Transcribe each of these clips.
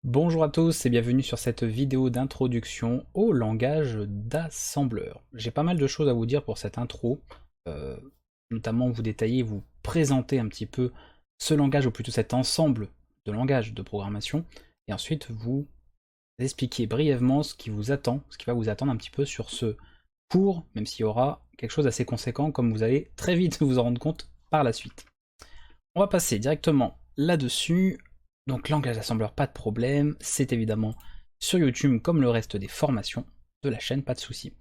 Bonjour à tous et bienvenue sur cette vidéo d'introduction au langage d'assembleur. J'ai pas mal de choses à vous dire pour cette intro, euh, notamment vous détailler, vous présenter un petit peu ce langage, ou plutôt cet ensemble de langages de programmation, et ensuite vous expliquer brièvement ce qui vous attend, ce qui va vous attendre un petit peu sur ce cours, même s'il y aura quelque chose d'assez conséquent, comme vous allez très vite vous en rendre compte par la suite. On va passer directement là-dessus. Donc langage d'assembleur, pas de problème, c'est évidemment sur YouTube comme le reste des formations de la chaîne, pas de souci.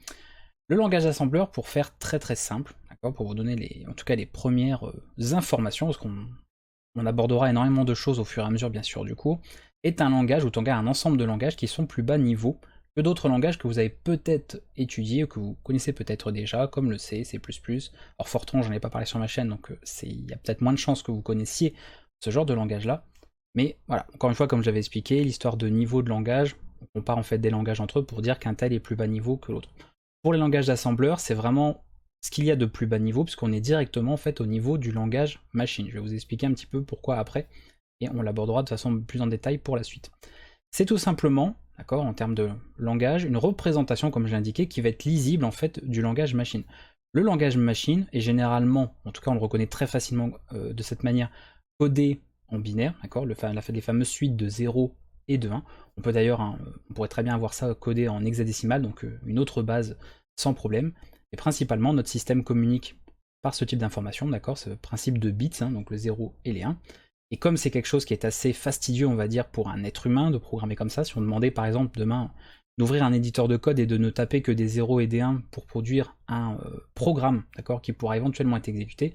Le langage d'assembleur, pour faire très très simple, d'accord, pour vous donner en tout cas les premières informations, parce qu'on abordera énormément de choses au fur et à mesure bien sûr du cours, est un langage, ou en tout cas un ensemble de langages qui sont plus bas niveau que d'autres langages que vous avez peut-être étudiés ou que vous connaissez peut-être déjà, comme le C, C++. Or Fortran, j'en ai pas parlé sur ma chaîne, donc il y a peut-être moins de chances que vous connaissiez ce genre de langage-là. Mais voilà, encore une fois, comme j'avais expliqué, l'histoire de niveau de langage, on compare en fait des langages entre eux pour dire qu'un tel est plus bas niveau que l'autre. Pour les langages d'assembleur, c'est vraiment ce qu'il y a de plus bas niveau, puisqu'on est directement en fait au niveau du langage machine. Je vais vous expliquer un petit peu pourquoi après, et on l'abordera de façon plus en détail pour la suite. C'est tout simplement, d'accord, en termes de langage, une représentation, comme je l'ai indiqué, qui va être lisible en fait du langage machine. Le langage machine est généralement, en tout cas on le reconnaît très facilement de cette manière, codé en binaire, d'accord, les fameuses suites de 0 et de 1. On peut d'ailleurs, on pourrait très bien avoir ça codé en hexadécimal, donc une autre base sans problème. Et principalement, notre système communique par ce type d'information, d'accord, ce principe de bits, donc le 0 et les 1. Et comme c'est quelque chose qui est assez fastidieux, on va dire, pour un être humain de programmer comme ça, si on demandait par exemple demain d'ouvrir un éditeur de code et de ne taper que des 0 et des 1 pour produire un programme, d'accord, qui pourra éventuellement être exécuté,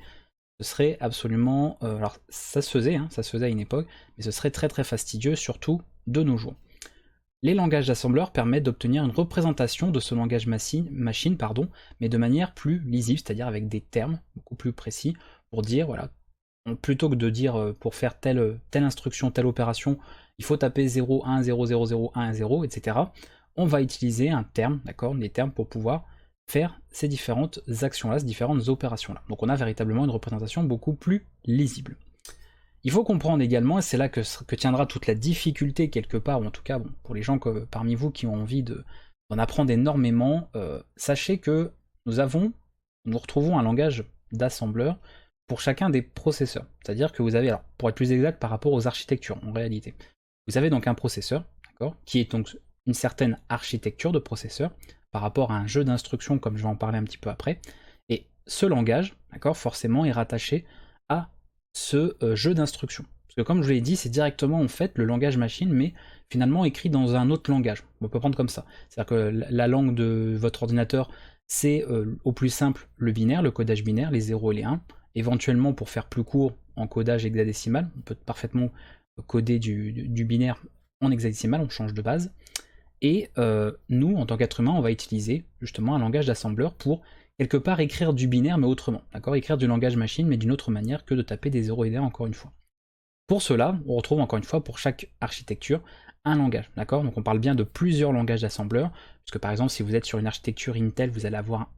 ce serait absolument... alors ça se faisait à une époque, mais ce serait très très fastidieux, surtout de nos jours. Les langages d'assembleur permettent d'obtenir une représentation de ce langage machine, mais de manière plus lisible, c'est-à-dire avec des termes beaucoup plus précis, pour dire, voilà, plutôt que de dire pour faire telle instruction, telle opération, il faut taper 0, 1, 0, 0, 0, 1, 0, etc. On va utiliser un terme, d'accord, des termes pour pouvoir faire ces différentes actions-là, ces différentes opérations-là. Donc on a véritablement une représentation beaucoup plus lisible. Il faut comprendre également, et c'est là que tiendra toute la difficulté quelque part, ou en tout cas bon, pour les gens parmi vous qui ont envie d'en apprendre énormément, sachez que nous retrouvons un langage d'assembleur pour chacun des processeurs. C'est-à-dire que vous avez, alors pour être plus exact par rapport aux architectures en réalité, vous avez donc un processeur, d'accord, qui est donc une certaine architecture de processeur par rapport à un jeu d'instructions comme je vais en parler un petit peu après, et ce langage, d'accord, forcément est rattaché à ce jeu d'instructions. Parce que comme je vous l'ai dit, c'est directement en fait le langage machine, mais finalement écrit dans un autre langage. On peut prendre comme ça. C'est-à-dire que la langue de votre ordinateur, c'est au plus simple le binaire, le codage binaire, les 0 et les 1. Éventuellement, pour faire plus court, en codage hexadécimal, on peut parfaitement coder du binaire en hexadécimal, on change de base. Et nous, en tant qu'être humain, on va utiliser justement un langage d'assembleur pour quelque part écrire du binaire mais autrement, d'accord, écrire du langage machine mais d'une autre manière que de taper des 0 et des 1 encore une fois. Pour cela, on retrouve encore une fois pour chaque architecture un langage, d'accord. Donc on parle bien de plusieurs langages d'assembleur, puisque par exemple si vous êtes sur une architecture Intel, vous allez avoir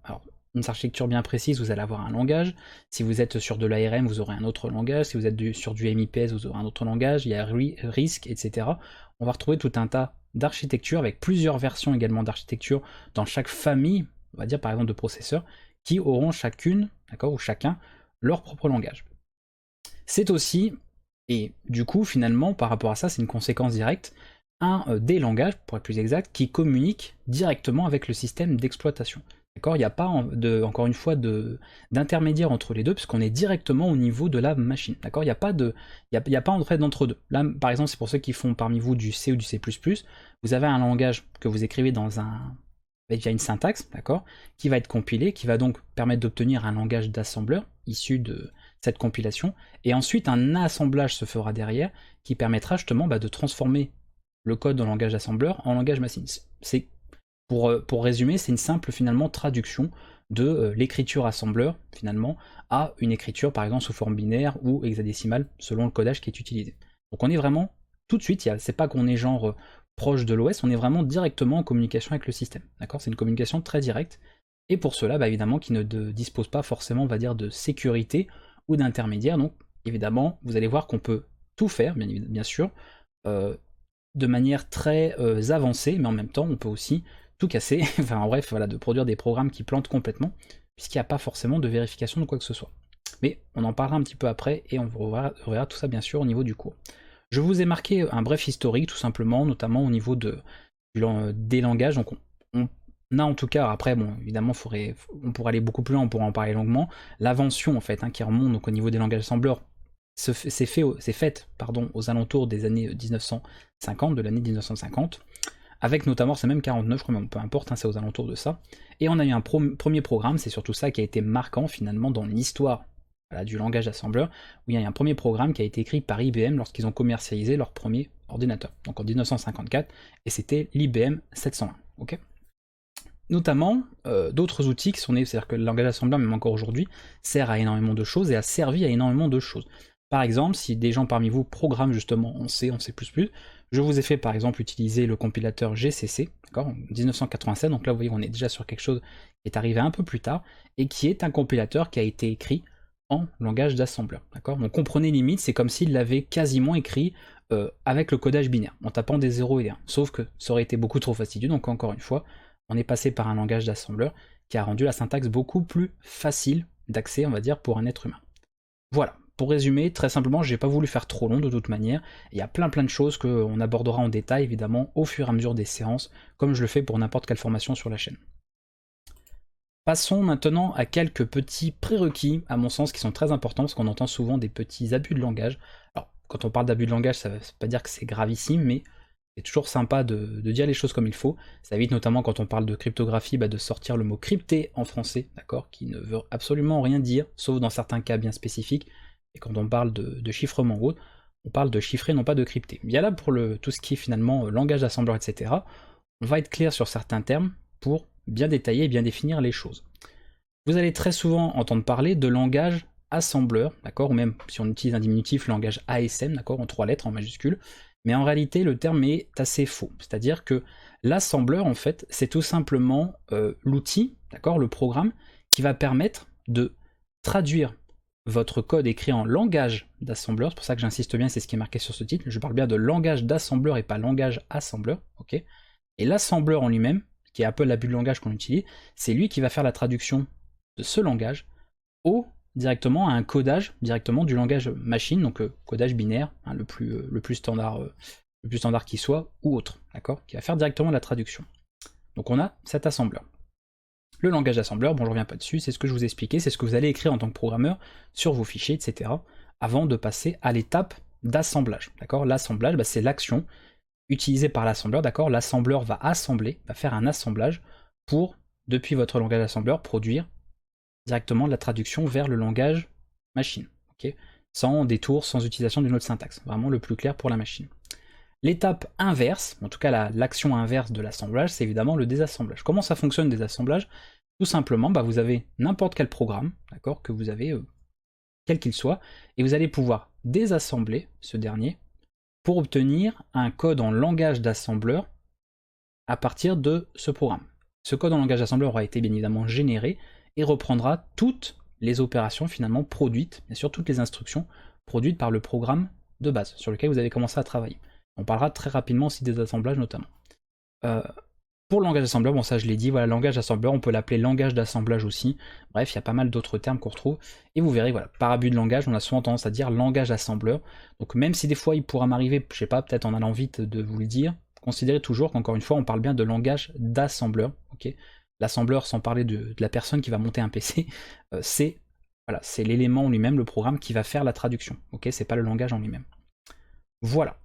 une architecture bien précise, vous allez avoir un langage. Si vous êtes sur de l'ARM, vous aurez un autre langage. Si vous êtes sur du MIPS, vous aurez un autre langage. Il y a RISC, etc. On va retrouver tout un tas d'architectures avec plusieurs versions également d'architecture dans chaque famille, on va dire par exemple de processeurs, qui auront chacune, d'accord, ou chacun leur propre langage. C'est aussi, et du coup finalement par rapport à ça c'est une conséquence directe, un des langages, pour être plus exact, qui communique directement avec le système d'exploitation. D'accord, il n'y a pas encore une fois d'intermédiaire entre les deux, puisqu'on est directement au niveau de la machine. D'accord, il n'y a pas en fait d'entre-deux. Là, par exemple, c'est pour ceux qui font parmi vous du C ou du C++, vous avez un langage que vous écrivez via une syntaxe, d'accord, qui va être compilé, qui va donc permettre d'obtenir un langage d'assembleur issu de cette compilation, et ensuite un assemblage se fera derrière, qui permettra justement de transformer le code en langage d'assembleur en langage machine. C'est pour résumer, c'est une simple finalement traduction de l'écriture assembleur finalement à une écriture par exemple sous forme binaire ou hexadécimale selon le codage qui est utilisé. Donc on est vraiment tout de suite, c'est pas qu'on est genre proche de l'OS, on est vraiment directement en communication avec le système. D'accord, c'est une communication très directe. Et pour cela, évidemment, qui ne dispose pas forcément, on va dire, de sécurité ou d'intermédiaire. Donc évidemment, vous allez voir qu'on peut tout faire, bien sûr, de manière très avancée, mais en même temps, on peut aussi tout casser, enfin en bref, voilà, de produire des programmes qui plantent complètement, puisqu'il n'y a pas forcément de vérification de quoi que ce soit. Mais on en parlera un petit peu après, et on reverra tout ça bien sûr au niveau du cours. Je vous ai marqué un bref historique, tout simplement, notamment au niveau des langages, donc on a en tout cas, après, bon, évidemment, on pourrait aller beaucoup plus loin, on pourrait en parler longuement, l'invention, en fait, qui remonte donc, au niveau des langages assembleurs, c'est faite aux alentours des années 1950, de l'année 1950, avec notamment, c'est même 49, je crois, mais peu importe, c'est aux alentours de ça. Et on a eu un premier programme, c'est surtout ça qui a été marquant finalement dans l'histoire du langage assembleur, où il y a un premier programme qui a été écrit par IBM lorsqu'ils ont commercialisé leur premier ordinateur, donc en 1954, et c'était l'IBM 701. Okay, notamment, d'autres outils qui sont nés, c'est-à-dire que le langage assembleur, même encore aujourd'hui, sert à énormément de choses et a servi à énormément de choses. Par exemple, si des gens parmi vous programment justement en C, en C++, je vous ai fait par exemple utiliser le compilateur GCC, d'accord, en 1987, donc là vous voyez on est déjà sur quelque chose qui est arrivé un peu plus tard, et qui est un compilateur qui a été écrit en langage d'assembleur, d'accord. Donc comprenez limite, c'est comme s'il l'avait quasiment écrit avec le codage binaire, en tapant des 0 et des 1, sauf que ça aurait été beaucoup trop fastidieux, donc encore une fois, on est passé par un langage d'assembleur qui a rendu la syntaxe beaucoup plus facile d'accès, on va dire, pour un être humain. Voilà, pour résumer, très simplement, j'ai pas voulu faire trop long de toute manière, il y a plein de choses qu'on abordera en détail, évidemment, au fur et à mesure des séances, comme je le fais pour n'importe quelle formation sur la chaîne. Passons maintenant à quelques petits prérequis, à mon sens, qui sont très importants, parce qu'on entend souvent des petits abus de langage. Alors, quand on parle d'abus de langage, ça ne veut pas dire que c'est gravissime, mais c'est toujours sympa de dire les choses comme il faut. Ça évite notamment quand on parle de cryptographie de sortir le mot crypté en français, d'accord, qui ne veut absolument rien dire, sauf dans certains cas bien spécifiques. Et quand on parle de chiffrement ou autre, on parle de chiffrer, non pas de crypter. Bien là, pour tout ce qui est finalement langage d'assembleur, etc., on va être clair sur certains termes pour bien détailler et bien définir les choses. Vous allez très souvent entendre parler de langage assembleur, d'accord, ou même si on utilise un diminutif, langage ASM, d'accord, en 3 lettres, en majuscule, mais en réalité le terme est assez faux, c'est-à-dire que l'assembleur en fait c'est tout simplement l'outil, d'accord, le programme qui va permettre de traduire votre code écrit en langage d'assembleur, c'est pour ça que j'insiste bien, c'est ce qui est marqué sur ce titre, je parle bien de langage d'assembleur et pas langage assembleur, ok. Et l'assembleur en lui-même, qui est un peu l'abus de langage qu'on utilise, c'est lui qui va faire la traduction de ce langage directement à un codage directement du langage machine, donc codage binaire, hein, le plus standard qui soit, ou autre, d'accord, qui va faire directement la traduction. Donc on a cet assembleur. Le langage assembleur, bon je reviens pas dessus, c'est ce que je vous ai expliqué, c'est ce que vous allez écrire en tant que programmeur sur vos fichiers, etc., avant de passer à l'étape d'assemblage, d'accord. L'assemblage, c'est l'action utilisée par l'assembleur, d'accord. L'assembleur va assembler, va faire un assemblage pour, depuis votre langage assembleur, produire directement de la traduction vers le langage machine, okay, sans détour, sans utilisation d'une autre syntaxe, vraiment le plus clair pour la machine. L'étape inverse, en tout cas l'action inverse de l'assemblage, c'est évidemment le désassemblage. Comment ça fonctionne le désassemblage? Tout simplement, vous avez n'importe quel programme, d'accord, que vous avez, quel qu'il soit, et vous allez pouvoir désassembler ce dernier pour obtenir un code en langage d'assembleur à partir de ce programme. Ce code en langage d'assembleur aura été bien évidemment généré et reprendra toutes les opérations finalement produites, bien sûr toutes les instructions produites par le programme de base sur lequel vous avez commencé à travailler. On parlera très rapidement aussi des assemblages notamment. Pour le langage d'assembleur, bon ça je l'ai dit, voilà, langage d'assembleur, on peut l'appeler langage d'assemblage aussi, bref, il y a pas mal d'autres termes qu'on retrouve, et vous verrez, voilà, par abus de langage, on a souvent tendance à dire langage assembleur, donc même si des fois il pourra m'arriver, je sais pas, peut-être en allant vite de vous le dire, considérez toujours qu'encore une fois, on parle bien de langage d'assembleur, ok. L'assembleur, sans parler de la personne qui va monter un PC, c'est l'élément en lui-même, le programme qui va faire la traduction, ok, c'est pas le langage en lui-même. Voilà.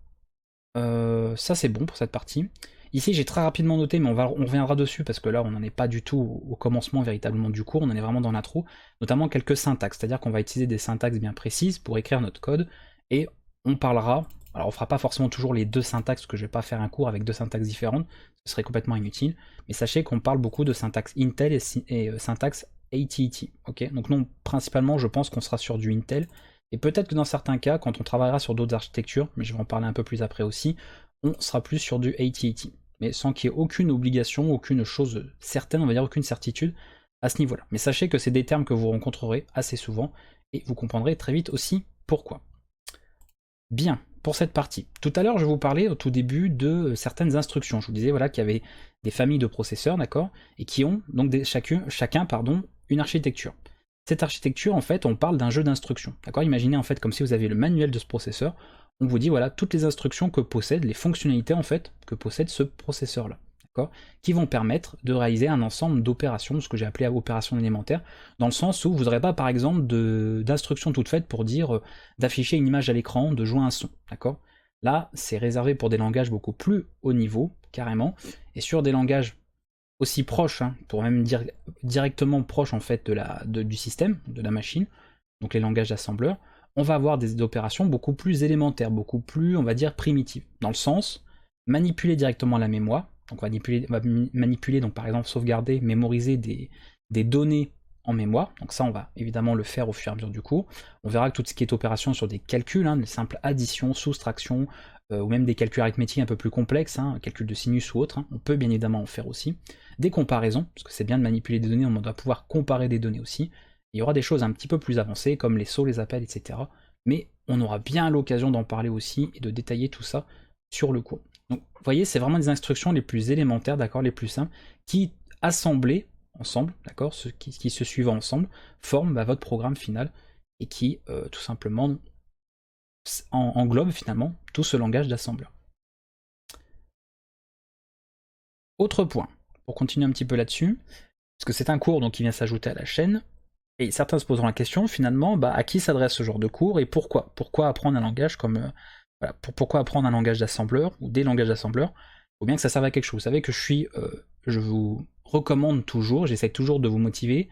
Ça c'est bon pour cette partie. Ici j'ai très rapidement noté, mais on reviendra dessus parce que là on n'en est pas du tout au commencement véritablement du cours, on en est vraiment dans l'intro, notamment quelques syntaxes, c'est-à-dire qu'on va utiliser des syntaxes bien précises pour écrire notre code, et on parlera, alors on fera pas forcément toujours les deux syntaxes, parce que je vais pas faire un cours avec deux syntaxes différentes, ce serait complètement inutile, mais sachez qu'on parle beaucoup de syntaxe Intel et syntaxe AT&T, ok. Donc non, principalement je pense qu'on sera sur du Intel, et peut-être que dans certains cas, quand on travaillera sur d'autres architectures, mais je vais en parler un peu plus après aussi, on sera plus sur du AT&T, mais sans qu'il y ait aucune obligation, aucune chose certaine, on va dire aucune certitude à ce niveau-là. Mais sachez que c'est des termes que vous rencontrerez assez souvent, et vous comprendrez très vite aussi pourquoi. Bien, pour cette partie. Tout à l'heure, je vous parlais au tout début de certaines instructions. Je vous disais voilà, qu'il y avait des familles de processeurs, d'accord, et qui ont donc chacun une architecture. Cette architecture, en fait, on parle d'un jeu d'instructions. D'accord. Imaginez en fait comme si vous avez le manuel de ce processeur. On vous dit voilà toutes les instructions que possède, les fonctionnalités en fait que possède ce processeur-là. Qui vont permettre de réaliser un ensemble d'opérations, ce que j'ai appelé opérations élémentaires, dans le sens où vous n'aurez pas par exemple d'instructions toutes faites pour dire d'afficher une image à l'écran, de jouer un son, d'accord. Là, c'est réservé pour des langages beaucoup plus haut niveau, carrément, et sur des langages aussi proches, hein, pour même dire directement proches en fait du système, de la machine, donc les langages d'assembleur, on va avoir des opérations beaucoup plus élémentaires, beaucoup plus, on va dire, primitives, dans le sens, manipuler directement la mémoire. Donc on va manipuler, donc par exemple sauvegarder, mémoriser des données en mémoire. Donc ça on va évidemment le faire au fur et à mesure du cours. On verra que tout ce qui est opération sur des calculs, hein, des simples additions, soustractions, ou même des calculs arithmétiques un peu plus complexes, hein, calculs de sinus ou autres, hein, on peut bien évidemment en faire aussi. Des comparaisons, parce que c'est bien de manipuler des données, on doit pouvoir comparer des données aussi. Il y aura des choses un petit peu plus avancées, comme les sauts, les appels, etc. Mais on aura bien l'occasion d'en parler aussi et de détailler tout ça sur le cours. Donc, vous voyez, c'est vraiment des instructions les plus élémentaires, d'accord, les plus simples, qui, assemblées ensemble, d'accord, qui se suivent ensemble, forment votre programme final, et qui, tout simplement, englobe finalement tout ce langage d'assembleur. Autre point, pour continuer un petit peu là-dessus, parce que c'est un cours donc, qui vient s'ajouter à la chaîne, et certains se poseront la question, finalement, à qui s'adresse ce genre de cours, et pourquoi. Pourquoi apprendre un langage comme... Voilà, pourquoi apprendre un langage d'assembleur, ou des langages d'assembleur? Il faut bien que ça serve à quelque chose. Vous savez que je vous recommande toujours, j'essaie toujours de vous motiver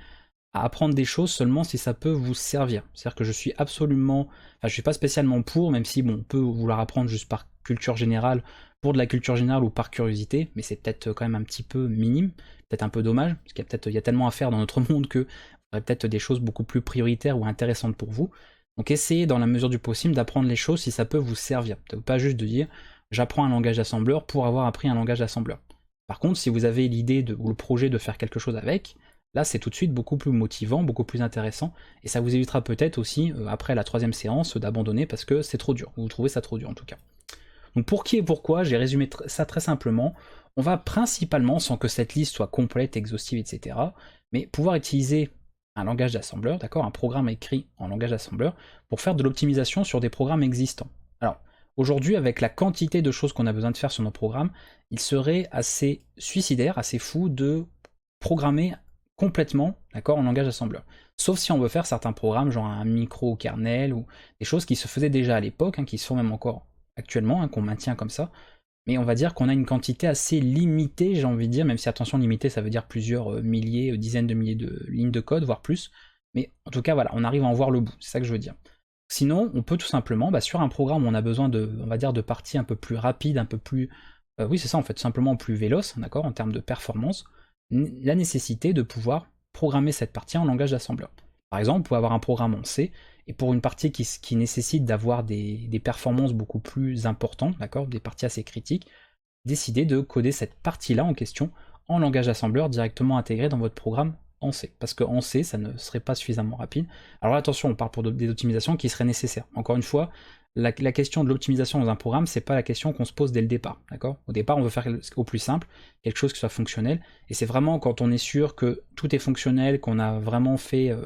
à apprendre des choses seulement si ça peut vous servir. C'est-à-dire que je suis je suis pas spécialement pour, même si on peut vouloir apprendre juste par culture générale, pour de la culture générale ou par curiosité, mais c'est peut-être quand même un petit peu minime, peut-être un peu dommage, parce qu'il y a tellement à faire dans notre monde que il y aurait peut-être des choses beaucoup plus prioritaires ou intéressantes pour vous. Donc essayez dans la mesure du possible d'apprendre les choses si ça peut vous servir. Pas juste de dire j'apprends un langage d'assembleur pour avoir appris un langage d'assembleur. Par contre, si vous avez l'idée ou le projet de faire quelque chose avec, là c'est tout de suite beaucoup plus motivant, beaucoup plus intéressant, et ça vous évitera peut-être aussi, après la 3e séance, d'abandonner parce que c'est trop dur, vous trouvez ça trop dur en tout cas. Donc pour qui et pourquoi, j'ai résumé ça très simplement, on va principalement, sans que cette liste soit complète, exhaustive, etc., mais pouvoir utiliser un langage d'assembleur, d'accord, un programme écrit en langage d'assembleur, pour faire de l'optimisation sur des programmes existants. Alors, aujourd'hui, avec la quantité de choses qu'on a besoin de faire sur nos programmes, il serait assez suicidaire, assez fou de programmer complètement, d'accord, en langage d'assembleur. Sauf si on veut faire certains programmes, genre un micro-kernel, ou des choses qui se faisaient déjà à l'époque, hein, qui se font même encore actuellement, hein, qu'on maintient comme ça, mais on va dire qu'on a une quantité assez limitée, j'ai envie de dire, même si attention, limitée, ça veut dire plusieurs milliers, dizaines de milliers de lignes de code, voire plus, mais en tout cas, voilà, on arrive à en voir le bout, c'est ça que je veux dire. Sinon, on peut tout simplement, sur un programme où on a besoin de, on va dire, de parties un peu plus rapides, un peu plus... oui, c'est ça, en fait, simplement plus véloce, d'accord, en termes de performance, la nécessité de pouvoir programmer cette partie en langage d'assembleur. Par exemple, vous pouvez avoir un programme en C, et pour une partie qui nécessite d'avoir des performances beaucoup plus importantes, d'accord, des parties assez critiques, décidez de coder cette partie-là en question en langage d'assembleur directement intégré dans votre programme en C. Parce qu'en C, ça ne serait pas suffisamment rapide. Alors attention, on parle pour des optimisations qui seraient nécessaires. Encore une fois, la question de l'optimisation dans un programme, c'est pas la question qu'on se pose dès le départ, d'accord? Au départ, on veut faire au plus simple, quelque chose qui soit fonctionnel, et c'est vraiment quand on est sûr que tout est fonctionnel, qu'on a vraiment fait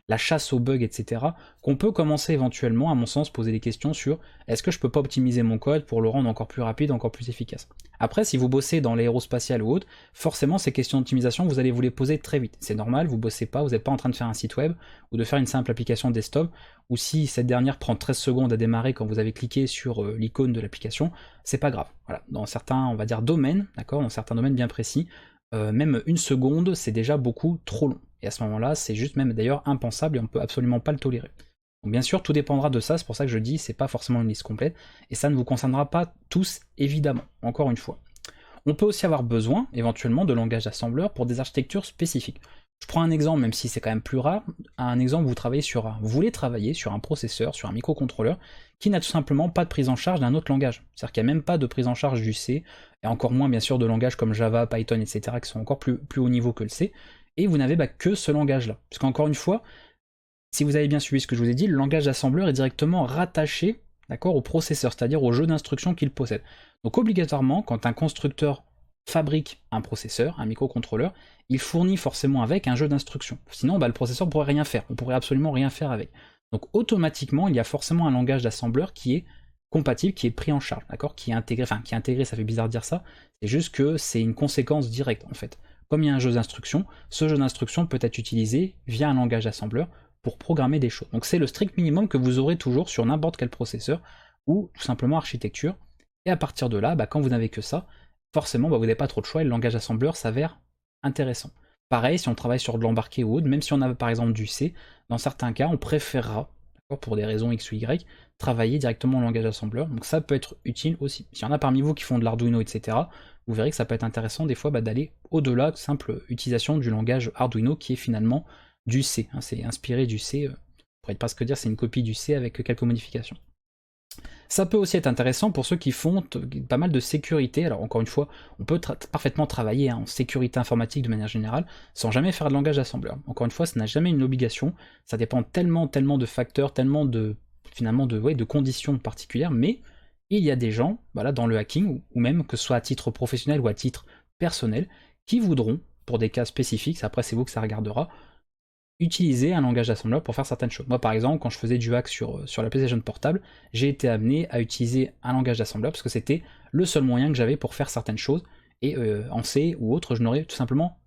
la chasse aux bugs, etc., qu'on peut commencer éventuellement, à mon sens, poser des questions sur est-ce que je peux pas optimiser mon code pour le rendre encore plus rapide, encore plus efficace. Après, si vous bossez dans l'aérospatial ou autre, forcément ces questions d'optimisation, vous allez vous les poser très vite. C'est normal, vous bossez pas, vous n'êtes pas en train de faire un site web ou de faire une simple application desktop, ou si cette dernière prend 13 secondes à démarrer quand vous avez cliqué sur l'icône de l'application, c'est pas grave. Voilà. Dans certains, on va dire, domaines, d'accord, dans certains domaines bien précis, même une seconde, c'est déjà beaucoup trop long. Et à ce moment-là, c'est juste même d'ailleurs impensable et on peut absolument pas le tolérer. Donc bien sûr, tout dépendra de ça, c'est pour ça que je dis, c'est pas forcément une liste complète, et ça ne vous concernera pas tous, évidemment, encore une fois. On peut aussi avoir besoin, éventuellement, de langage d'assembleur pour des architectures spécifiques. Je prends un exemple, même si c'est quand même plus rare, un exemple où vous voulez travailler sur un processeur, sur un microcontrôleur, qui n'a tout simplement pas de prise en charge d'un autre langage. C'est-à-dire qu'il n'y a même pas de prise en charge du C, et encore moins bien sûr de langages comme Java, Python, etc., qui sont encore plus haut niveau que le C, et vous n'avez que ce langage-là. Parce qu'encore une fois, si vous avez bien suivi ce que je vous ai dit, le langage d'assembleur est directement rattaché, d'accord, au processeur, c'est-à-dire au jeu d'instructions qu'il possède. Donc obligatoirement, quand un constructeur fabrique un processeur, un microcontrôleur, il fournit forcément avec un jeu d'instructions. Sinon, le processeur ne pourrait rien faire, on pourrait absolument rien faire avec. Donc automatiquement, il y a forcément un langage d'assembleur qui est compatible, qui est pris en charge, d'accord, qui est intégré, enfin qui est intégré, ça fait bizarre de dire ça, c'est juste que c'est une conséquence directe en fait. Comme il y a un jeu d'instructions, ce jeu d'instructions peut être utilisé via un langage d'assembleur pour programmer des choses. Donc c'est le strict minimum que vous aurez toujours sur n'importe quel processeur ou tout simplement architecture. Et à partir de là, quand vous n'avez que ça, forcément vous n'avez pas trop de choix et le langage d'assembleur s'avère intéressant. Pareil, si on travaille sur de l'embarqué ou autre, même si on a par exemple du C, dans certains cas on préférera, pour des raisons X ou Y, travailler directement en langage d'assembleur. Donc ça peut être utile aussi. S'il y en a parmi vous qui font de l'Arduino, etc., vous verrez que ça peut être intéressant des fois d'aller au-delà de simple utilisation du langage Arduino qui est finalement du C. C'est inspiré du C, on pourrait presque dire c'est une copie du C avec quelques modifications. Ça peut aussi être intéressant pour ceux qui font pas mal de sécurité. Alors encore une fois, on peut parfaitement travailler en sécurité informatique de manière générale, sans jamais faire de langage d'assembleur. Encore une fois, ça n'a jamais une obligation, ça dépend tellement de facteurs, tellement de conditions particulières, mais il y a des gens, dans le hacking, ou même que ce soit à titre professionnel ou à titre personnel, qui voudront, pour des cas spécifiques, après c'est vous que ça regardera, utiliser un langage d'assembleur pour faire certaines choses. Moi par exemple, quand je faisais du hack sur la PlayStation portable, j'ai été amené à utiliser un langage d'assembleur parce que c'était le seul moyen que j'avais pour faire certaines choses, et en C ou autre, je n'aurais tout simplement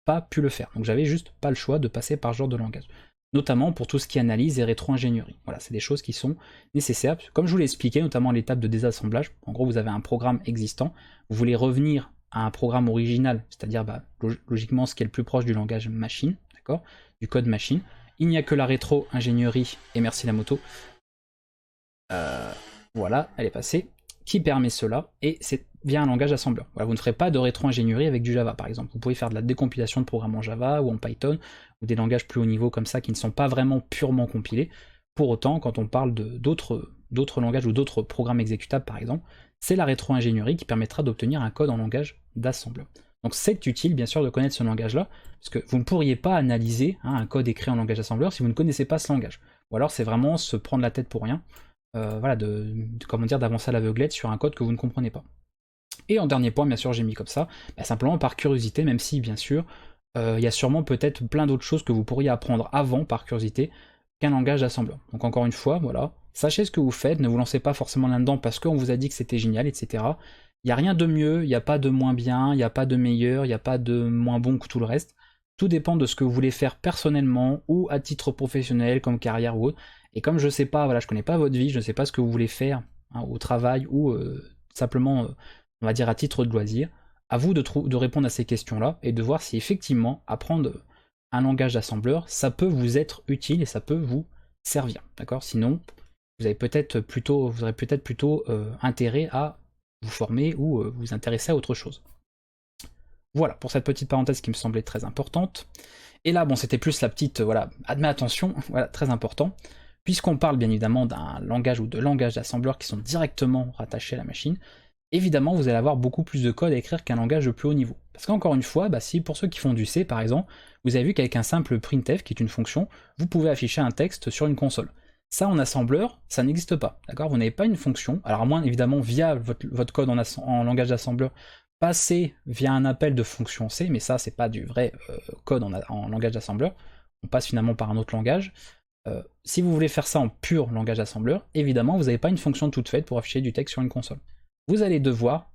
pas pu le faire. Donc j'avais juste pas le choix de passer par ce genre de langage. Notamment pour tout ce qui est analyse et rétro-ingénierie. Voilà, c'est des choses qui sont nécessaires. Comme je vous l'ai expliqué, notamment l'étape de désassemblage. En gros, vous avez un programme existant, vous voulez revenir à un programme original, c'est-à-dire logiquement ce qui est le plus proche du langage machine, d'accord, du code machine. Il n'y a que la rétro-ingénierie, et merci la moto, voilà, elle est passée, qui permet cela, et c'est via un langage assembleur. Voilà, vous ne ferez pas de rétro-ingénierie avec du Java par exemple. Vous pouvez faire de la décompilation de programmes en Java ou en Python, ou des langages plus haut niveau comme ça qui ne sont pas vraiment purement compilés. Pour autant, quand on parle d'autres langages ou d'autres programmes exécutables par exemple, c'est la rétro-ingénierie qui permettra d'obtenir un code en langage d'assembleur. Donc c'est utile bien sûr de connaître ce langage-là, parce que vous ne pourriez pas analyser un code écrit en langage assembleur si vous ne connaissez pas ce langage. Ou alors c'est vraiment se prendre la tête pour rien, d'avancer à l'aveuglette sur un code que vous ne comprenez pas. Et en dernier point, bien sûr, j'ai mis comme ça, simplement par curiosité, même si bien sûr, il y a sûrement peut-être plein d'autres choses que vous pourriez apprendre avant par curiosité qu'un langage d'assembleur. Donc encore une fois, voilà, sachez ce que vous faites, ne vous lancez pas forcément là-dedans parce qu'on vous a dit que c'était génial, etc. Il n'y a rien de mieux, il n'y a pas de moins bien, il n'y a pas de meilleur, il n'y a pas de moins bon que tout le reste. Tout dépend de ce que vous voulez faire personnellement ou à titre professionnel, comme carrière ou autre. Et comme je sais pas, je connais pas votre vie, je ne sais pas ce que vous voulez faire au travail ou simplement, on va dire à titre de loisir, à vous de répondre à ces questions-là et de voir si effectivement apprendre un langage d'assembleur, ça peut vous être utile et ça peut vous servir, d'accord? Sinon, vous aurez peut-être plutôt intérêt à vous former ou vous intéresser à autre chose. Voilà, pour cette petite parenthèse qui me semblait très importante. Et là, c'était plus la petite, mais attention, voilà, très important, puisqu'on parle bien évidemment d'un langage ou de langage d'assembleur qui sont directement rattachés à la machine, évidemment, vous allez avoir beaucoup plus de code à écrire qu'un langage de plus haut niveau. Parce qu'encore une fois, si pour ceux qui font du C, par exemple, vous avez vu qu'avec un simple printf, qui est une fonction, vous pouvez afficher un texte sur une console. Ça, en assembleur, ça n'existe pas, d'accord? Vous n'avez pas une fonction, alors à moins, évidemment, via votre code en langage d'assembleur, passer via un appel de fonction C, mais ça, c'est pas du vrai code en langage d'assembleur, on passe finalement par un autre langage. Si vous voulez faire ça en pur langage d'assembleur, évidemment, vous n'avez pas une fonction toute faite pour afficher du texte sur une console. Vous allez devoir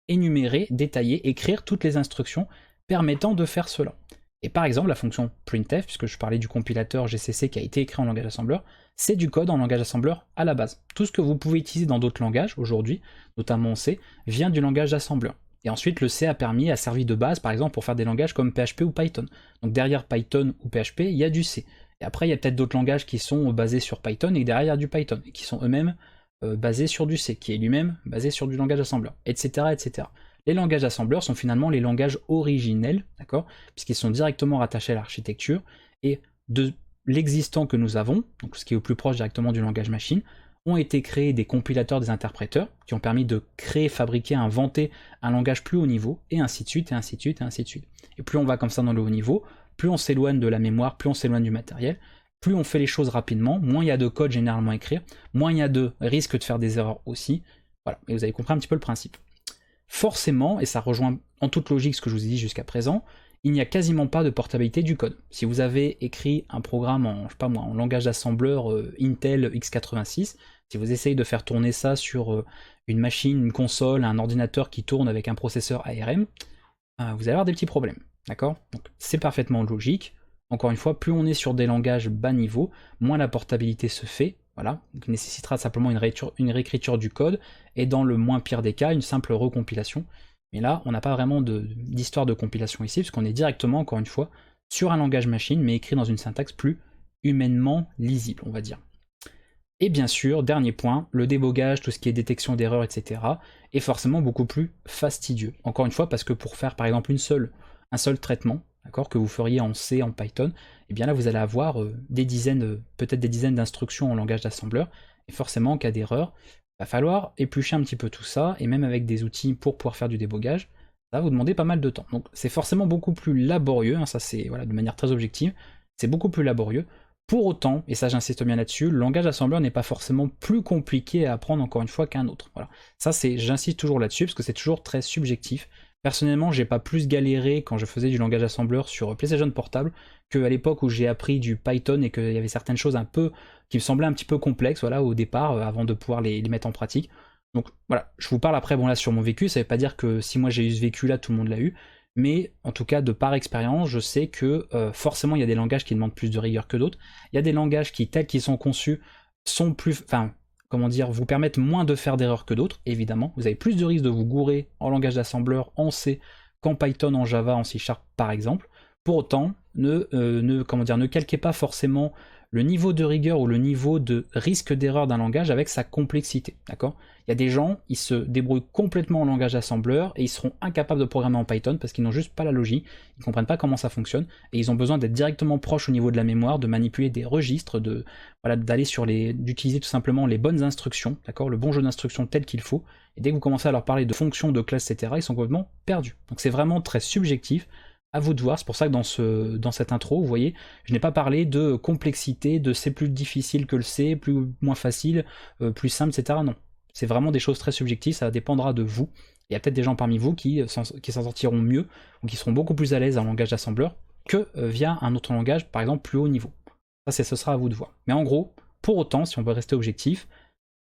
énumérer, détailler, écrire toutes les instructions permettant de faire cela. Et par exemple, la fonction printf, puisque je parlais du compilateur GCC qui a été écrit en langage assembleur, c'est du code en langage assembleur à la base. Tout ce que vous pouvez utiliser dans d'autres langages aujourd'hui, notamment en C, vient du langage assembleur. Et ensuite, le C a servi de base, par exemple, pour faire des langages comme PHP ou Python. Donc derrière Python ou PHP, il y a du C. Et après, il y a peut-être d'autres langages qui sont basés sur Python et derrière, il y a du Python, et qui sont eux-mêmes basés sur du C, qui est lui-même basé sur du langage assembleur, etc., etc. Les langages assembleurs sont finalement les langages originels, d'accord, puisqu'ils sont directement rattachés à l'architecture, et de l'existant que nous avons, donc ce qui est au plus proche directement du langage machine, ont été créés des compilateurs, des interpréteurs, qui ont permis de créer, fabriquer, inventer un langage plus haut niveau, et ainsi de suite, et ainsi de suite, et ainsi de suite. Et plus on va comme ça dans le haut niveau, plus on s'éloigne de la mémoire, plus on s'éloigne du matériel, plus on fait les choses rapidement, moins il y a de code généralement à écrire, moins il y a de risques de faire des erreurs aussi. Voilà, et vous avez compris un petit peu le principe. Forcément, et ça rejoint en toute logique ce que je vous ai dit jusqu'à présent, il n'y a quasiment pas de portabilité du code. Si vous avez écrit un programme en, je sais pas moi, en langage d'assembleur Intel x86, si vous essayez de faire tourner ça sur une machine, une console, un ordinateur qui tourne avec un processeur ARM, vous allez avoir des petits problèmes, d'accord? Donc c'est parfaitement logique. Encore une fois, plus on est sur des langages bas niveau, moins la portabilité se fait, voilà, donc il nécessitera simplement une réécriture du code, et dans le moins pire des cas, une simple recompilation. Mais là, on n'a pas vraiment d'histoire de compilation ici, puisqu'on est directement, encore une fois, sur un langage machine, mais écrit dans une syntaxe plus humainement lisible, on va dire. Et bien sûr, dernier point, le débogage, tout ce qui est détection d'erreurs, etc., est forcément beaucoup plus fastidieux. Encore une fois, parce que pour faire par exemple un seul traitement, d'accord, que vous feriez en C, en Python, et bien là vous allez avoir peut-être des dizaines d'instructions en langage d'assembleur, et forcément en cas d'erreur, il va falloir éplucher un petit peu tout ça, et même avec des outils pour pouvoir faire du débogage, ça va vous demander pas mal de temps. Donc c'est forcément beaucoup plus laborieux, hein, ça c'est voilà, de manière très objective, c'est beaucoup plus laborieux. Pour autant, et ça j'insiste bien là-dessus, le langage assembleur n'est pas forcément plus compliqué à apprendre encore une fois qu'un autre. Voilà. Ça j'insiste toujours là-dessus parce que c'est toujours très subjectif. Personnellement, j'ai pas plus galéré quand je faisais du langage assembleur sur PlayStation Portable qu'à l'époque où j'ai appris du Python et qu'il y avait certaines choses qui me semblaient un petit peu complexes, voilà, au départ, avant de pouvoir les mettre en pratique. Donc voilà, je vous parle après, bon là sur mon vécu, ça veut pas dire que si moi j'ai eu ce vécu-là, tout le monde l'a eu, mais en tout cas de par expérience, je sais que forcément il y a des langages qui demandent plus de rigueur que d'autres. Il y a des langages qui, tels qu'ils sont conçus, sont plus, enfin, comment dire, vous permettent moins de faire d'erreurs que d'autres, évidemment. Vous avez plus de risques de vous gourer en langage d'assembleur, en C, qu'en Python, en Java, en C# par exemple. Pour autant, ne calquez pas forcément le niveau de rigueur ou le niveau de risque d'erreur d'un langage avec sa complexité, d'accord? Il y a des gens, ils se débrouillent complètement en langage assembleur et ils seront incapables de programmer en Python parce qu'ils n'ont juste pas la logique, ils ne comprennent pas comment ça fonctionne et ils ont besoin d'être directement proches au niveau de la mémoire, de manipuler des registres, d'utiliser tout simplement les bonnes instructions, d'accord, le bon jeu d'instructions tel qu'il faut. Et dès que vous commencez à leur parler de fonctions, de classes, etc., ils sont complètement perdus. Donc c'est vraiment très subjectif. À vous de voir, c'est pour ça que dans cette intro, vous voyez, je n'ai pas parlé de complexité, de c'est plus difficile que le C, moins facile, plus simple, etc. Non. C'est vraiment des choses très subjectives, ça dépendra de vous. Il y a peut-être des gens parmi vous qui s'en sortiront mieux, ou qui seront beaucoup plus à l'aise en langage d'assembleur, que via un autre langage, par exemple, plus haut niveau. Ça, ce sera à vous de voir. Mais en gros, pour autant, si on veut rester objectif,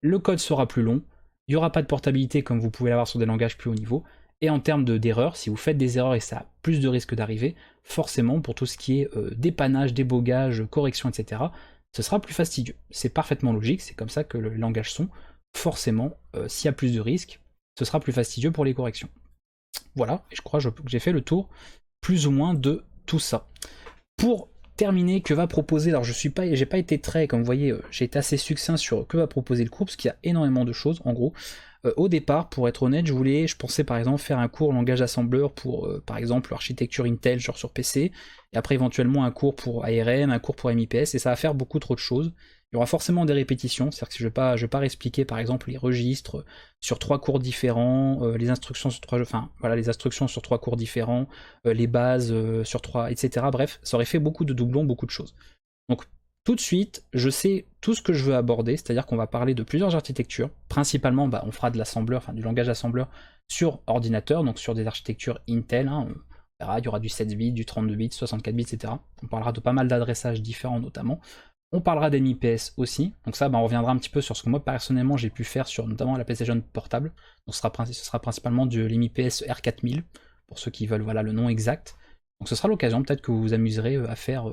le code sera plus long, il n'y aura pas de portabilité comme vous pouvez l'avoir sur des langages plus haut niveau, et en termes d'erreurs, si vous faites des erreurs et ça a plus de risques d'arriver, forcément pour tout ce qui est dépannage, débogage, correction, etc., ce sera plus fastidieux. C'est parfaitement logique, c'est comme ça que les langages sont. Forcément, s'il y a plus de risques, ce sera plus fastidieux pour les corrections. Voilà, et je crois que j'ai fait le tour plus ou moins de tout ça. Pour terminer, que va proposer, alors j'ai pas été très, comme vous voyez, j'ai été assez succinct sur que va proposer le cours, parce qu'il y a énormément de choses, en gros. Au départ, pour être honnête, je pensais par exemple faire un cours langage assembleur pour, par exemple, architecture Intel, genre sur PC, et après éventuellement un cours pour ARM, un cours pour MIPS, et ça va faire beaucoup trop de choses. Il y aura forcément des répétitions, c'est-à-dire que je vais pas réexpliquer par exemple les registres sur 3 cours différents, les instructions sur 3 cours différents, les bases sur 3, etc. Bref, ça aurait fait beaucoup de doublons, beaucoup de choses. Donc tout de suite, je sais tout ce que je veux aborder, c'est-à-dire qu'on va parler de plusieurs architectures. Principalement, on fera de l'assembleur, enfin du langage assembleur sur ordinateur, donc sur des architectures Intel. Hein, il y aura du 7 bits, du 32 bits, 64 bits, etc. On parlera de pas mal d'adressages différents notamment. On parlera des MIPS aussi, donc ça on reviendra un petit peu sur ce que moi personnellement j'ai pu faire sur notamment la PlayStation Portable. Donc ce sera principalement de l'MIPS R4000, pour ceux qui veulent le nom exact. Donc ce sera l'occasion peut-être que vous vous amuserez à faire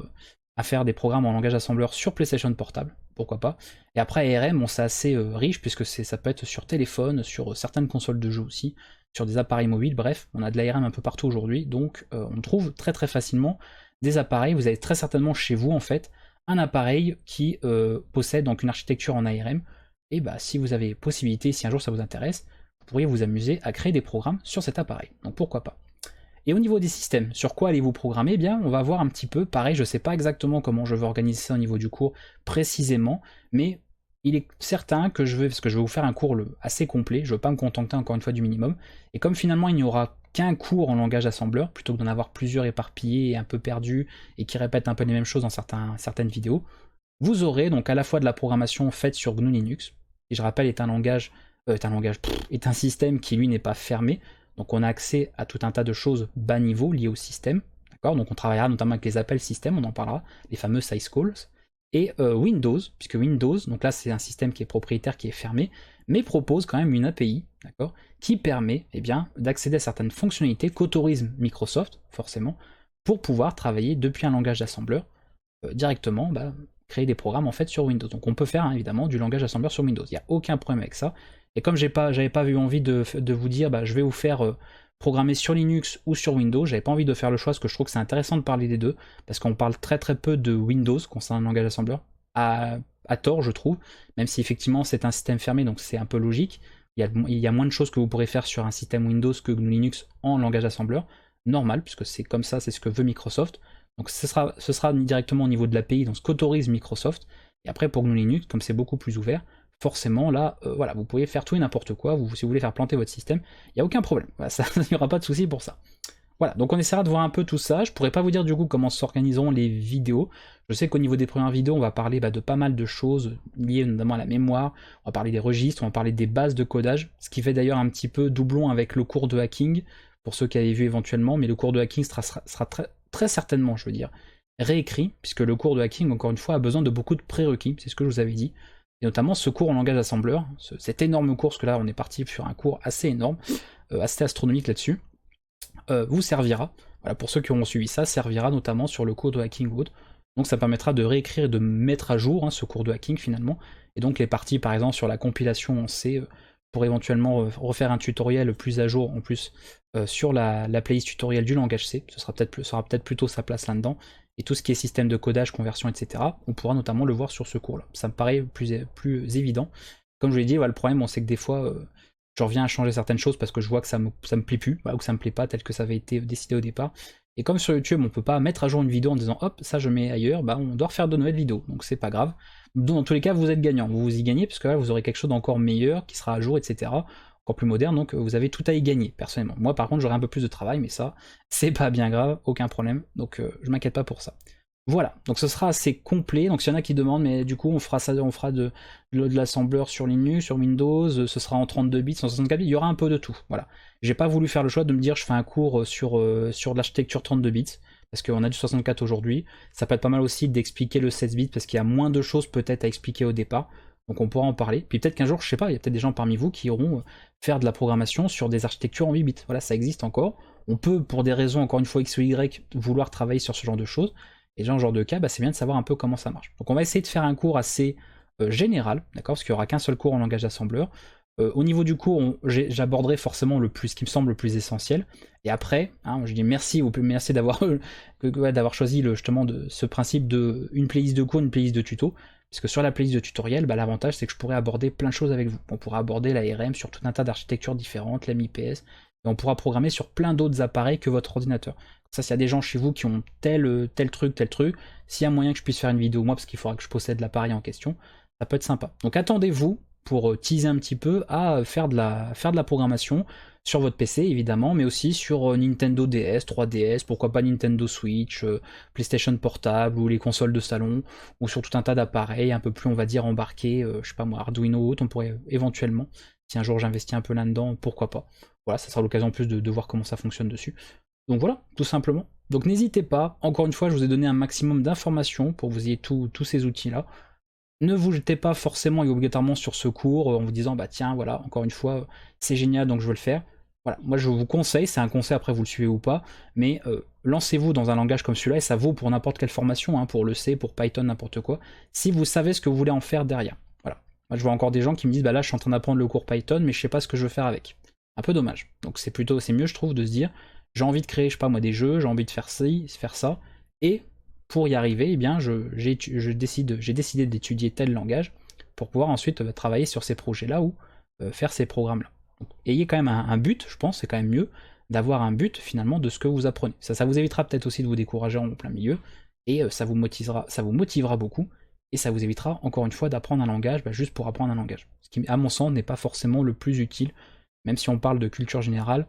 des programmes en langage assembleur sur PlayStation Portable, pourquoi pas. Et après ARM, c'est assez riche puisque ça peut être sur téléphone, sur certaines consoles de jeux aussi, sur des appareils mobiles, bref, on a de l'ARM un peu partout aujourd'hui, donc on trouve très très facilement des appareils, vous avez très certainement chez vous en fait, un appareil qui possède donc une architecture en ARM, et si vous avez possibilité, si un jour ça vous intéresse, vous pourriez vous amuser à créer des programmes sur cet appareil, donc pourquoi pas. Et au niveau des systèmes, sur quoi allez-vous programmer? Eh bien, on va voir un petit peu, pareil, je ne sais pas exactement comment je vais organiser ça au niveau du cours précisément, mais il est certain que parce que je vais vous faire un cours assez complet, je ne veux pas me contenter encore une fois du minimum, et comme finalement il n'y aura qu'un cours en langage assembleur, plutôt que d'en avoir plusieurs éparpillés et un peu perdus, et qui répètent un peu les mêmes choses dans certaines vidéos, vous aurez donc à la fois de la programmation faite sur GNU Linux, qui je rappelle est un langage, est un système qui lui n'est pas fermé, donc on a accès à tout un tas de choses bas niveau liées au système, d'accord. Donc on travaillera notamment avec les appels système, on en parlera, les fameux size calls, et Windows, puisque Windows, donc là c'est un système qui est propriétaire, qui est fermé, mais propose quand même une API, d'accord, qui permet d'accéder à certaines fonctionnalités qu'autorise Microsoft, forcément, pour pouvoir travailler depuis un langage d'assembleur directement, créer des programmes en fait sur Windows. Donc on peut faire évidemment du langage assembleur sur Windows, il n'y a aucun problème avec ça. Et comme j'avais pas eu envie de vous dire je vais vous faire programmer sur Linux ou sur Windows, j'avais pas envie de faire le choix parce que je trouve que c'est intéressant de parler des deux, parce qu'on parle très très peu de Windows concernant le langage assembleur, à tort je trouve, même si effectivement c'est un système fermé donc c'est un peu logique. Il y a moins de choses que vous pourrez faire sur un système Windows que GNU Linux en langage assembleur, normal, puisque c'est comme ça, c'est ce que veut Microsoft. Donc ce sera directement au niveau de l'API, donc ce qu'autorise Microsoft. Et après pour GNU Linux, comme c'est beaucoup plus ouvert, forcément là, voilà, vous pouvez faire tout et n'importe quoi. Si vous voulez faire planter votre système, il n'y a aucun problème. Voilà, il n'y aura pas de souci pour ça. Voilà, donc on essaiera de voir un peu tout ça. Je pourrais pas vous dire du coup comment s'organiseront les vidéos. Je sais qu'au niveau des premières vidéos, on va parler de pas mal de choses liées notamment à la mémoire. On va parler des registres, on va parler des bases de codage, ce qui fait d'ailleurs un petit peu doublon avec le cours de hacking, pour ceux qui avaient vu éventuellement, mais le cours de hacking sera très certainement, je veux dire, réécrit, puisque le cours de hacking, encore une fois, a besoin de beaucoup de prérequis, c'est ce que je vous avais dit. Et notamment ce cours en langage assembleur, cet énorme cours, parce que là on est parti sur un cours assez énorme, assez astronomique là-dessus, vous servira, voilà, pour ceux qui auront suivi ça, servira notamment sur le cours de hacking ou autre. Donc ça permettra de réécrire et de mettre à jour ce cours de hacking finalement. Et donc les parties par exemple sur la compilation en C, pour éventuellement refaire un tutoriel plus à jour en plus sur la playlist tutoriel du langage C, ce sera peut-être plutôt sa place là-dedans. Et tout ce qui est système de codage, conversion, etc., on pourra notamment le voir sur ce cours-là. Ça me paraît plus évident. Comme je vous l'ai dit, le problème, c'est que des fois, je reviens à changer certaines choses parce que je vois que ça me plaît plus, ou que ça me plaît pas tel que ça avait été décidé au départ. Et comme sur YouTube, on peut pas mettre à jour une vidéo en disant hop, ça je mets ailleurs, on doit refaire de nouvelles vidéos, donc c'est pas grave. Donc, dans tous les cas, vous êtes gagnant, vous y gagnez, parce que là, vous aurez quelque chose d'encore meilleur, qui sera à jour, etc., encore plus moderne, donc vous avez tout à y gagner, personnellement. Moi, par contre, j'aurai un peu plus de travail, mais ça, c'est pas bien grave, aucun problème, donc je m'inquiète pas pour ça. Voilà, donc ce sera assez complet. Donc s'il y en a qui demandent, mais du coup on fera de l'assembleur sur Linux, sur Windows, ce sera en 32 bits, 164 bits, il y aura un peu de tout. Voilà. J'ai pas voulu faire le choix de me dire je fais un cours sur de l'architecture 32 bits, parce qu'on a du 64 aujourd'hui. Ça peut être pas mal aussi d'expliquer le 16 bits, parce qu'il y a moins de choses peut-être à expliquer au départ. Donc on pourra en parler. Puis peut-être qu'un jour, je sais pas, il y a peut-être des gens parmi vous qui iront faire de la programmation sur des architectures en 8 bits. Voilà, ça existe encore. On peut, pour des raisons encore une fois X ou Y, vouloir travailler sur ce genre de choses. Et dans ce genre de cas, c'est bien de savoir un peu comment ça marche. Donc on va essayer de faire un cours assez général, d'accord, parce qu'il n'y aura qu'un seul cours en langage d'assembleur. Au niveau du cours, j'aborderai forcément ce qui me semble le plus essentiel. Et après, je dis merci d'avoir choisi justement ce principe de une playlist de cours, une playlist de tuto. Puisque sur la playlist de tutoriel, l'avantage c'est que je pourrais aborder plein de choses avec vous. On pourra aborder la RM sur tout un tas d'architectures différentes, l'MIPS, et on pourra programmer sur plein d'autres appareils que votre ordinateur. Ça, s'il y a des gens chez vous qui ont tel truc, s'il y a moyen que je puisse faire une vidéo moi, parce qu'il faudra que je possède l'appareil en question, ça peut être sympa. Donc attendez-vous, pour teaser un petit peu, à faire de la programmation sur votre PC évidemment, mais aussi sur Nintendo DS, 3DS, pourquoi pas Nintendo Switch, PlayStation Portable ou les consoles de salon, ou sur tout un tas d'appareils un peu plus on va dire embarqués, je sais pas moi, Arduino ou autre, on pourrait éventuellement, si un jour j'investis un peu là-dedans, pourquoi pas. Voilà, ça sera l'occasion en plus de voir comment ça fonctionne dessus. Donc voilà, tout simplement. Donc n'hésitez pas, encore une fois, je vous ai donné un maximum d'informations pour que vous ayez tous ces outils-là. Ne vous jetez pas forcément et obligatoirement sur ce cours en vous disant tiens, voilà, encore une fois, c'est génial donc je veux le faire. Voilà, moi je vous conseille, c'est un conseil, après vous le suivez ou pas, mais lancez-vous dans un langage comme celui-là et ça vaut pour n'importe quelle formation, pour le C, pour Python, n'importe quoi, si vous savez ce que vous voulez en faire derrière. Voilà. Moi je vois encore des gens qui me disent là je suis en train d'apprendre le cours Python mais je sais pas ce que je veux faire avec. Un peu dommage. Donc c'est mieux je trouve de se dire j'ai envie de créer, je sais pas moi, des jeux, j'ai envie de faire ça, et pour y arriver, j'ai décidé d'étudier tel langage pour pouvoir ensuite travailler sur ces projets-là ou faire ces programmes-là. Donc, ayez quand même un but, je pense, c'est quand même mieux d'avoir un but finalement de ce que vous apprenez. Ça vous évitera peut-être aussi de vous décourager en plein milieu, et ça vous motivera beaucoup, et ça vous évitera encore une fois d'apprendre un langage juste pour apprendre un langage. Ce qui, à mon sens, n'est pas forcément le plus utile, même si on parle de culture générale.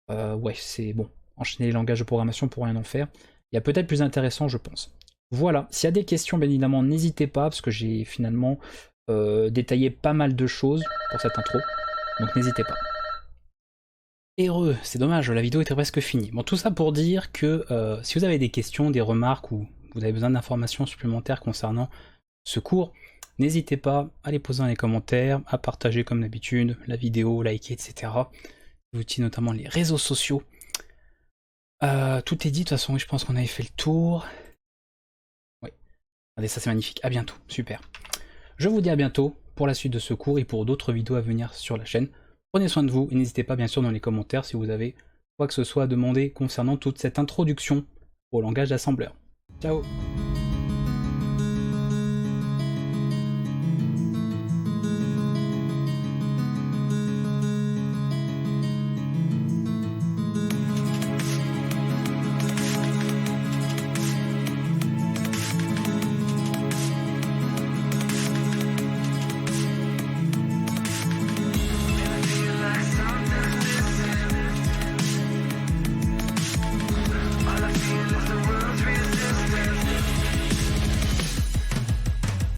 Ouais, c'est bon, enchaîner les langages de programmation pour rien en faire. Il y a peut-être plus intéressant, je pense. Voilà, s'il y a des questions, bien évidemment, n'hésitez pas, parce que j'ai finalement détaillé pas mal de choses pour cette intro, donc n'hésitez pas. Heureux, c'est dommage, la vidéo était presque finie. Bon, tout ça pour dire que si vous avez des questions, des remarques, ou vous avez besoin d'informations supplémentaires concernant ce cours, n'hésitez pas à les poser dans les commentaires, à partager comme d'habitude la vidéo, liker, etc. Vous utilisez notamment les réseaux sociaux. Tout est dit, de toute façon, je pense qu'on avait fait le tour. Oui, regardez, ça c'est magnifique, à bientôt, super. Je vous dis à bientôt pour la suite de ce cours et pour d'autres vidéos à venir sur la chaîne. Prenez soin de vous et n'hésitez pas bien sûr dans les commentaires si vous avez quoi que ce soit à demander concernant toute cette introduction au langage d'assembleur. Ciao!